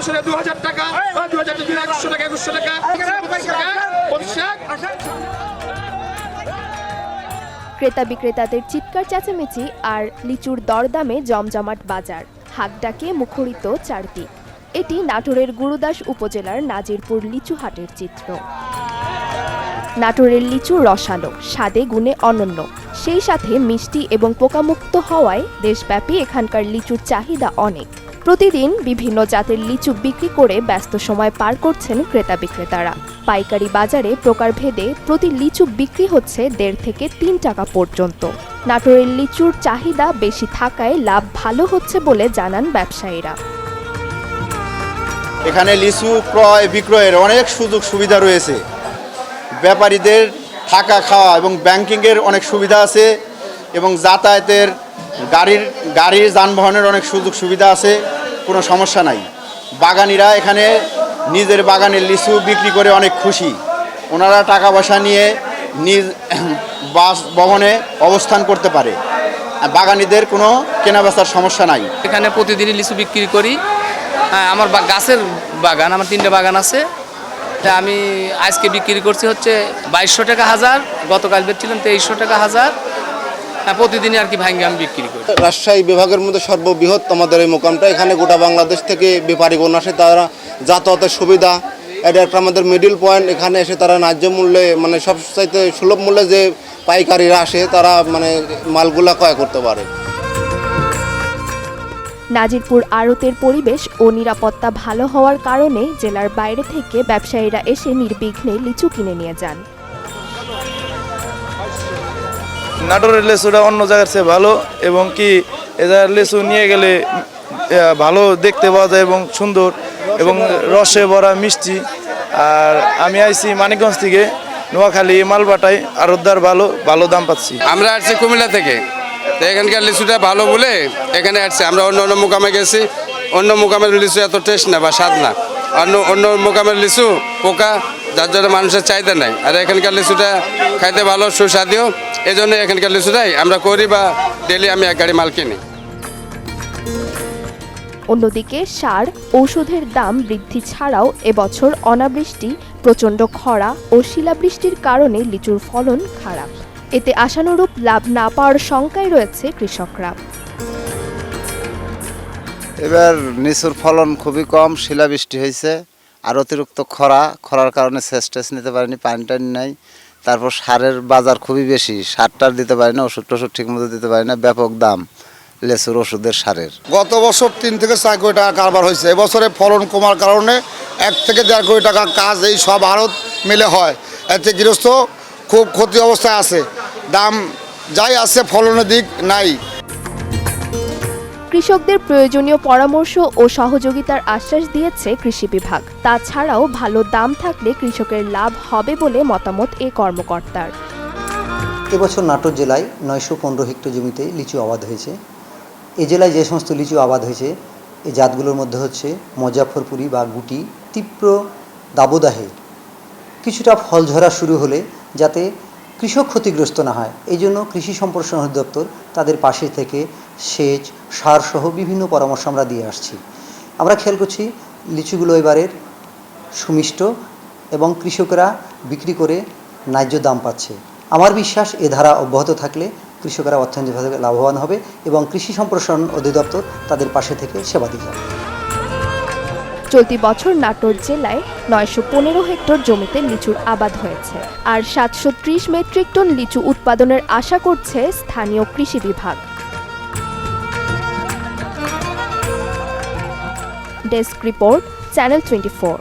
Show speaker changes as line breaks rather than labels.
টাকা 2000 টাকা 2000 টাকা 2100 টাকা 2100 টাকা 25 টাকা 50
ক্রেতা বিক্রেতাদের চিৎকার চেঁচামেচি আর লিচুর দরদামে জমজমাট বাজার, হাক ডাকে মুখরিত চারদিক। এটি নাটোরের গুরুদাস উপজেলার নাজিরপুর লিচু হাটের চিত্র। নাটোরের লিচু রসালো, স্বাদে গুণে অনন্য, সেই সাথে মিষ্টি এবং পোকামুক্ত হওয়ায় দেশব্যাপী এখানকার লিচুর চাহিদা অনেক। প্রতিদিন বিভিন্ন জাতের লিচু বিক্রি করে ব্যস্ত সময় পার করছেন ক্রেতা বিক্রেতারা। পাইকারি বাজারে প্রকারভেদে প্রতি লিচু বিক্রি হচ্ছে 1.5 থেকে 3 টাকা পর্যন্ত। নাটোরের লিচুর চাহিদা বেশি থাকায় লাভ ভালো হচ্ছে বলে জানান ব্যবসায়ীরা।
এখানে লিচু ক্রয় বিক্রয়ের অনেক সুযোগ সুবিধা রয়েছে। ব্যাপারীদের থাকা খাওয়া এবং ব্যাংকিংয়ের অনেক সুবিধা আছে এবং যাতায়াতের গাড়ির যানবাহনের অনেক সুযোগ সুবিধা আছে, কোনো সমস্যা নাই। বাগানিরা এখানে নিজের বাগানের লিচু বিক্রি করে অনেক খুশি। ওনারা টাকা পয়সা নিয়ে নিজ বাসভবনে অবস্থান করতে পারে, বাগানিদের কোনো কেনাবেচার সমস্যা নাই।
এখানে প্রতিদিনই লিচু বিক্রি করি। আমার গাছের বাগান, আমার 3টে বাগান আছে। তা আমি আজকে বিক্রি করছি হচ্ছে 2200 টাকা হাজার, গতকাল বেচছিলাম 2300 টাকা হাজার। প্রতিদিনই আর কি ভাঙ্গে আমি বিক্রি করি।
রাজশাহী বিভাগের মধ্যে সর্ববৃহৎ আমাদের এই মোকামটা। এখানে গোটা বাংলাদেশ থেকে ব্যাপারীগণ আসে, তারা যাতায়াতের সুবিধা, এটা একটা আমাদের মিডল পয়েন্ট। এখানে এসে তারা ন্যায্য মূল্যে, মানে সবচাইতে সুলভ মূল্যে যে পাইকারিরা আসে তারা মানে মালগুলা ক্রয় করতে পারে।
নাজিরপুর আড়তের পরিবেশ ও নিরাপত্তা ভালো হওয়ার কারণে জেলার বাইরে থেকে ব্যবসায়ীরা এসে নির্বিঘ্নে লিচু কিনে নিয়ে যান।
নাটোরের লিচুটা অন্য জায়গার চেয়ে ভালো এবং কি এদের লিচু নিয়ে গেলে ভালো দেখতে পাওয়া যায় এবং সুন্দর এবং রসে ভরা মিষ্টি। আর আমি আইছি মানিকগঞ্জ থেকে, নোয়াখালী মালবাটায় আড়তদার ভালো দাম পাচ্ছি।
আমরা আসছি কুমিল্লা থেকে, তো এখানকার লিচুটা ভালো বলে এখানে আসছে। আমরা অন্য মোকামে গেছি, অন্য মোকামের লিচু এত টেস্ট না বা স্বাদ না। অন্য মোকামের লিচু পোকা, যার জন্য মানুষের চাহিদা নাই। আর এখানকার লিচুটা খাইতে ভালো, সুস্বাদু, এই জন্য এখানকার লিচুটাই আমরা করি বা ডেলি আমি 1 গাড়ি মাল কিনি।
অন্যদিকে সার ঔষধের দাম বৃদ্ধি ছাড়াও এবছর অনাবৃষ্টি, প্রচণ্ড খরা ও শিলাবৃষ্টির কারণে লিচুর ফলন খারাপ। এতে আশানুরূপ লাভ না পাওয়ার শঙ্কায় রয়েছে কৃষকরা।
এবার লিচুর ফলন খুবই কম, শিলাবৃষ্টি হয়েছে, আর অতিরিক্ত খরার কারণে সেচ নিতে পারিনি, পানি টানি নাই। তারপর সারের বাজার খুবই বেশি, সারটার দিতে পারি না, ওষুধ টষুধ ঠিক মতো দিতে পারি না, ব্যাপক দাম লেচুর ওষুধের সারের।
গত বছর 3 থেকে 4 কোটি টাকা কারবার হয়েছে। এবছরে ফলন কমার কারণে 1 থেকে 1.5 কোটি টাকা কাজ এই সব আড়ত মিলে হয়। এতে গৃহস্থ খুব ক্ষতি অবস্থায় আছে, দাম যাই আছে ফলনের দিক নাই।
কৃষকদের প্রয়োজনীয় পরামর্শ ও সহযোগিতার আশ্বাস দিয়েছে কৃষি বিভাগ। তাছাড়াও ভালো দাম থাকলে কৃষকের লাভ হবে বলে মতামত এ কর্মকর্তার।
এবছর নাটোর জেলায় 915 হেক্টর জমিতে লিচু আবাদ হয়েছে। এ জেলায় যে সমস্ত লিচু আবাদ হয়েছে এই জাতগুলোর মধ্যে হচ্ছে মুজাফফরপুরি বা গুটি। তীব্র দাবদাহে কিছুটা ফল ঝরা শুরু হলে যাতে কৃষক ক্ষতিগ্রস্ত না হয়, এই জন্য কৃষি সম্প্রসারণ অধিদপ্তর তাদের পাশে থেকে সেচ, সার সহ বিভিন্ন পরামর্শ আমরা দিয়ে আসছি। আমরা খেয়াল করছি লিচুগুলো এবারের সুমিষ্ট এবং কৃষকরা বিক্রি করে ন্যায্য দাম পাচ্ছে। আমার বিশ্বাস এ ধারা অব্যাহত থাকলে কৃষকরা অর্থনৈতিকভাবে লাভবান হবে এবং কৃষি সম্প্রসারণ অধিদপ্তর তাদের পাশে থেকে সেবা দিয়ে যাবে।
চলতি বছর নাটোর জেলায় 915 হেক্টর জমিতে লিচুর আবাদ হয়েছে, আর 730 মেট্রিক টন লিচু উৎপাদনের আশা করছে স্থানীয় কৃষি বিভাগ। Desk report, channel 24।